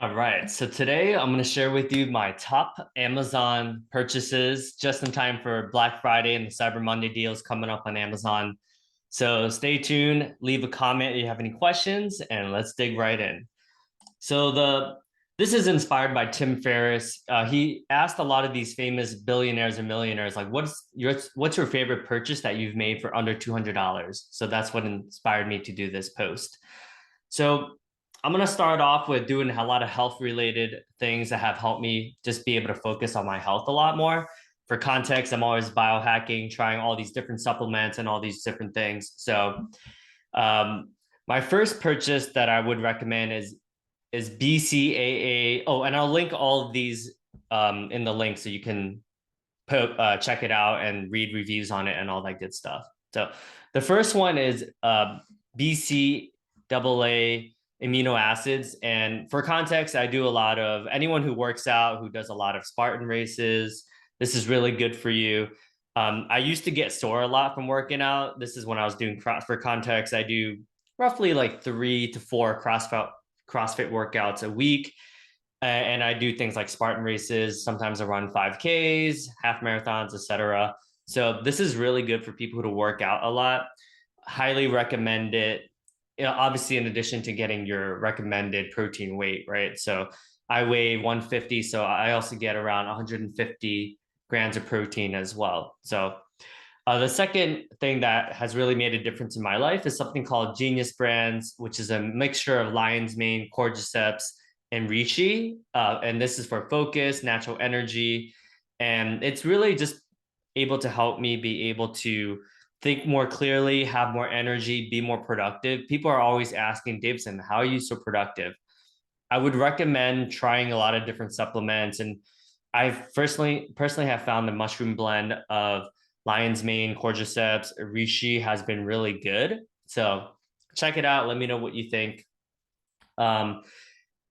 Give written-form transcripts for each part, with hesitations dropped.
All right, so today I'm going to share with you my top Amazon purchases just in time for Black Friday and the Cyber Monday deals coming up on Amazon. So stay tuned, leave a comment if you have any questions, and let's dig right in. So this is inspired by Tim Ferriss. He asked a lot of these famous billionaires and millionaires, like, what's your favorite purchase that you've made for under $200? So that's what inspired me to do this post. So I'm gonna start off with doing a lot of health related things that have helped me just be able to focus on my health a lot more. For context, I'm always biohacking, trying all these different supplements and all these different things. So um, my first purchase that I would recommend is BCAA. Oh, and I'll link all of these in the link so you can check it out and read reviews on it and all that good stuff. So the first one is BCAA amino acids. And for context, I do a lot of anyone who works out, who does a lot of Spartan races. This is really good for you. I used to get sore a lot from working out. This is when I was doing for context. I do roughly like 3 to 4 CrossFit workouts a week. And I do things like Spartan races. Sometimes I run 5Ks, half marathons, etc. So this is really good for people who work out a lot. Highly recommend it. You know, obviously, in addition to getting your recommended protein weight, right? So I weigh 150, so I also get around 150 grams of protein as well. So the second thing that has really made a difference in my life is something called Genius Brands, which is a mixture of lion's mane, cordyceps, and reishi. And this is for focus, natural energy. And it's really just able to help me be able to think more clearly, have more energy, be more productive. People are always asking, Davidson, how are you so productive? I would recommend trying a lot of different supplements. And I personally have found the mushroom blend of lion's mane, cordyceps, reishi has been really good. So check it out. Let me know what you think. Um,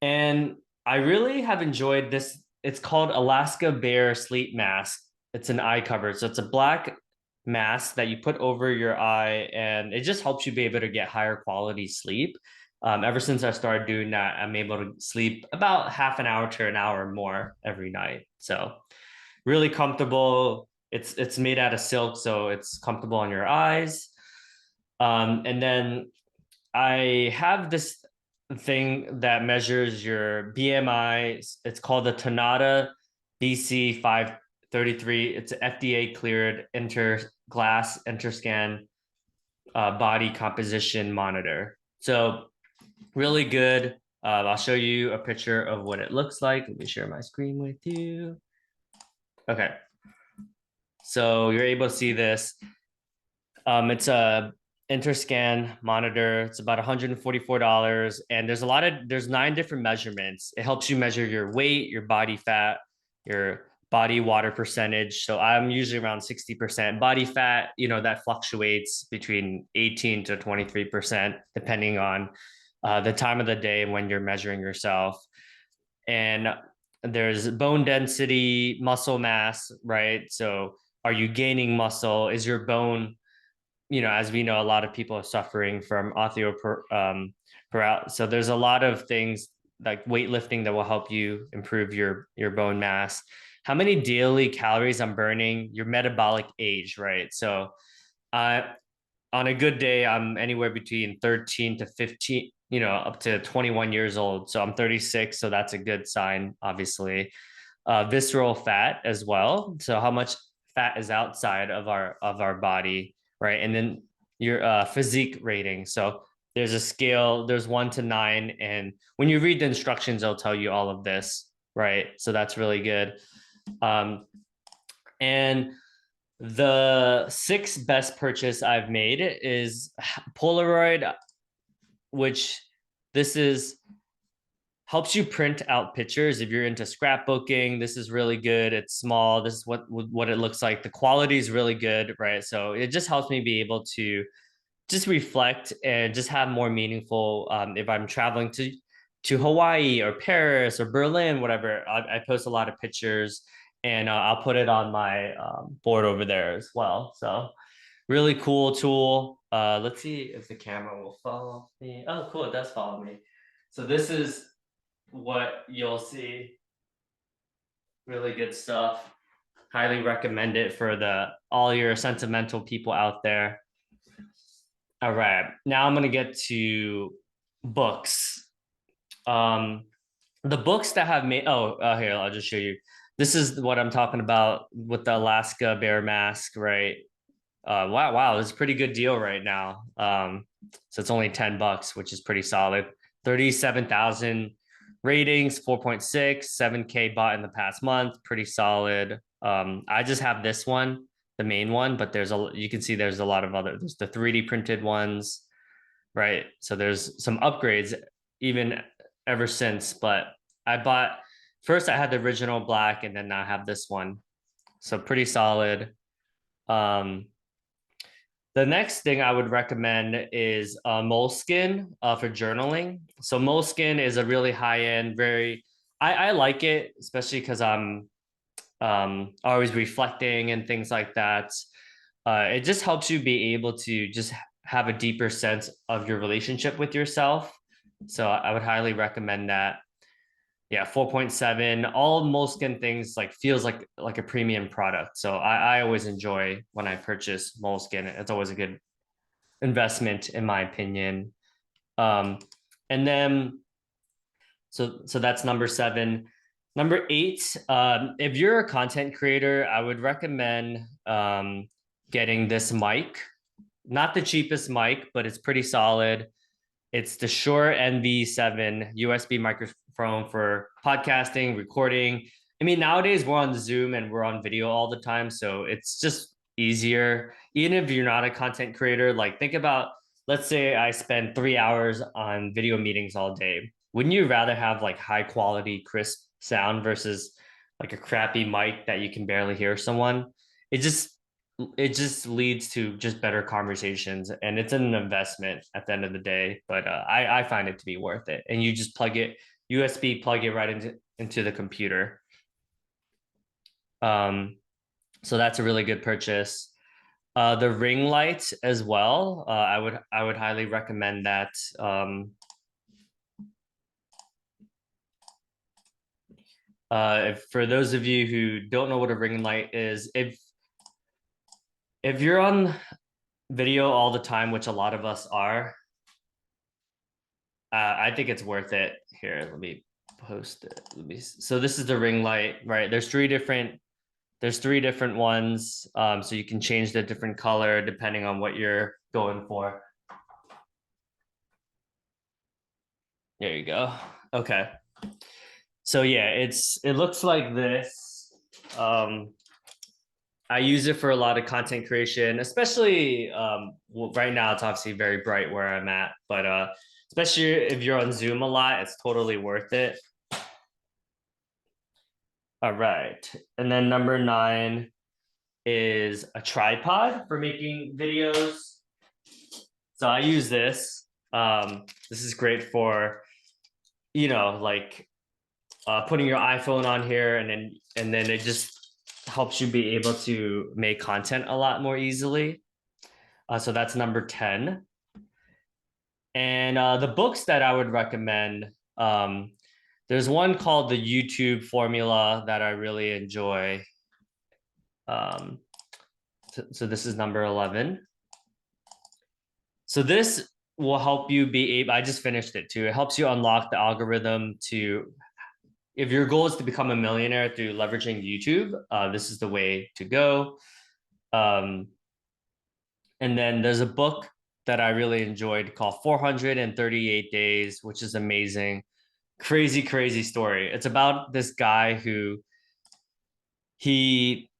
and I really have enjoyed this. It's called Alaska Bear Sleep Mask. It's an eye cover. So it's a black mask that you put over your eye, and it just helps you be able to get higher quality sleep. Ever since I started doing that, I'm able to sleep about half an hour to an hour more every night. So really comfortable. It's made out of silk, so it's comfortable on your eyes. And then I have this thing that measures your BMI. It's called the Tonada BC 533. It's an FDA cleared glass interscan body composition monitor. So really good. I'll show you a picture of what it looks like. Let me share my screen with you. Okay. So you're able to see this. It's a interscan monitor. It's about $144, and there's 9 different measurements. It helps you measure your weight, your body fat, your body water percentage. So I'm usually around 60% body fat. You know, that fluctuates between 18 to 23% depending on the time of the day when you're measuring yourself. And there's bone density, muscle mass, right? So are you gaining muscle? Is your bone, you know, as we know, a lot of people are suffering from osteoporosis. So there's a lot of things like weightlifting that will help you improve your bone mass. How many daily calories I'm burning, your metabolic age, right? So uh, on a good day, I'm anywhere between 13 to 15, you know, up to 21 years old. So I'm 36, so that's a good sign, obviously. Visceral fat as well. So how much fat is outside of our body, right? And then your physique rating. So there's a scale, there's 1 to 9. And when you read the instructions, they'll tell you all of this, right? So that's really good. Um, and the sixth best purchase I've made is Polaroid, which this is helps you print out pictures if you're into scrapbooking. This is really good. It's small. This is what it looks like. The quality is really good, right? So it just helps me be able to just reflect and just have more meaningful. If I'm traveling to Hawaii or Paris or Berlin, whatever, I post a lot of pictures, and I'll put it on my board over there as well. So really cool tool. Let's see if the camera will follow me. Oh, cool, it does follow me. So this is what you'll see. Really good stuff. Highly recommend it for the all your sentimental people out there. All right. Now I'm gonna get to books. Um, the books that have made here, I'll just show you. This is what I'm talking about with the Alaska bear mask, right? Wow, this is a pretty good deal right now. So it's only $10, which is pretty solid. 37,000 ratings, 4.6, 7K bought in the past month, pretty solid. I just have this one, the main one, but you can see there's a lot of other, there's the 3D printed ones, right? So there's some upgrades even ever since, but I bought first I had the original black and then now I have this one. So pretty solid. Um, the next thing I would recommend is Moleskin for journaling. So Moleskin is a really high end, I like it, especially because I'm always reflecting and things like that. It just helps you be able to just have a deeper sense of your relationship with yourself. So I would highly recommend that. Yeah, 4.7. All Moleskin things like feels like a premium product. So I always enjoy when I purchase Moleskin. It's always a good investment in my opinion. Um, and then so that's number seven. Number eight, if you're a content creator, I would recommend getting this mic. Not the cheapest mic, but it's pretty solid. It's the Shure NV7 USB microphone for podcasting, recording. I mean, nowadays we're on Zoom and we're on video all the time, so it's just easier. Even if you're not a content creator, like think about, let's say I spend 3 hours on video meetings all day. Wouldn't you rather have like high quality, crisp sound versus like a crappy mic that you can barely hear someone? It just it just leads to just better conversations and it's an investment at the end of the day, but I find it to be worth it, and you just plug it right into the computer. um so that's a really good purchase. The ring light as well, I would highly recommend that. If, for those of you who don't know what a ring light is, if you're on video all the time, which a lot of us are, I think it's worth it. Here, let me post it. So this is the ring light, right? There's three different ones. So you can change the different color depending on what you're going for. There you go. Okay. So yeah, it looks like this. I use it for a lot of content creation, especially well, right now it's obviously very bright where I'm at, but especially if you're on Zoom a lot, it's totally worth it. All right. And then number nine is a tripod for making videos. So I use this. This is great for, like putting your iPhone on here, and then it just helps you be able to make content a lot more easily. So that's number 10. And the books that I would recommend, there's one called the YouTube Formula that I really enjoy. So this is number 11. So this will help you be able, I just finished it too. It helps you unlock the algorithm to, if your goal is to become a millionaire through leveraging YouTube, this is the way to go. Um, and then there's a book that I really enjoyed called 438 Days, which is amazing. Crazy, crazy story. It's about this guy who he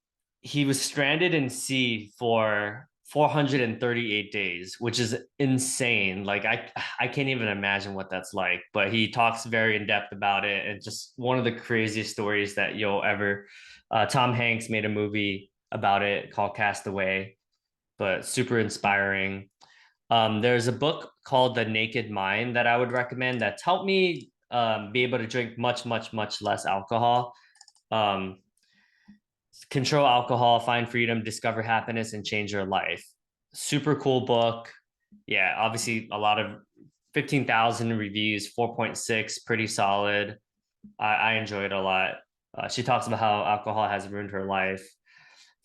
he was stranded in sea for 438 days, which is insane. Like I can't even imagine what that's like, but he talks very in depth about it, and just one of the craziest stories that you'll ever. Tom Hanks made a movie about it called Castaway, but super inspiring. There's a book called The Naked Mind that I would recommend that's helped me be able to drink much, much, much less alcohol. Um, Control alcohol, find freedom, discover happiness, and change your life. Super cool book. Yeah, obviously a lot of 15,000 reviews, 4.6, pretty solid. I enjoy it a lot. She talks about how alcohol has ruined her life.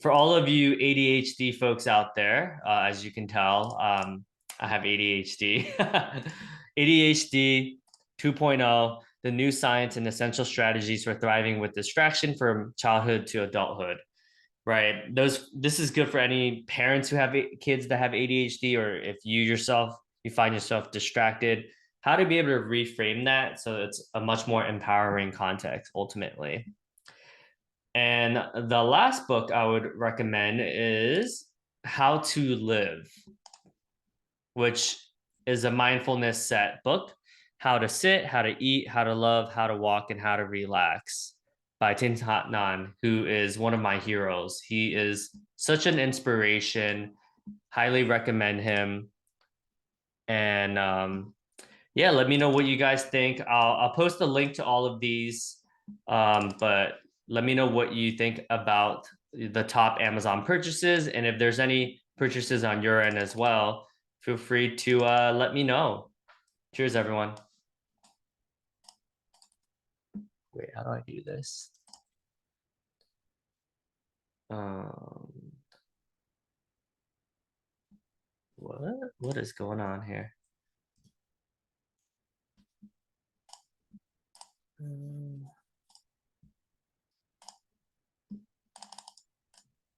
For all of you ADHD folks out there, as you can tell, I have ADHD. ADHD 2.0, the new science and essential strategies for thriving with distraction from childhood to adulthood. Right. This is good for any parents who have kids that have ADHD, or if you yourself you find yourself distracted, how to be able to reframe that so it's a much more empowering context ultimately. And the last book I would recommend is How to Live, which is a mindfulness set book. How to sit, how to eat, how to love, how to walk, and how to relax by Thich Nhat Hanh, who is one of my heroes. He is such an inspiration. Highly recommend him. And yeah, let me know what you guys think. I'll post a link to all of these, but let me know what you think about the top Amazon purchases, and if there's any purchases on your end as well, feel free to let me know. Cheers, everyone. Wait, how do I do this? Um, what is going on here?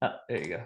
Oh, there you go.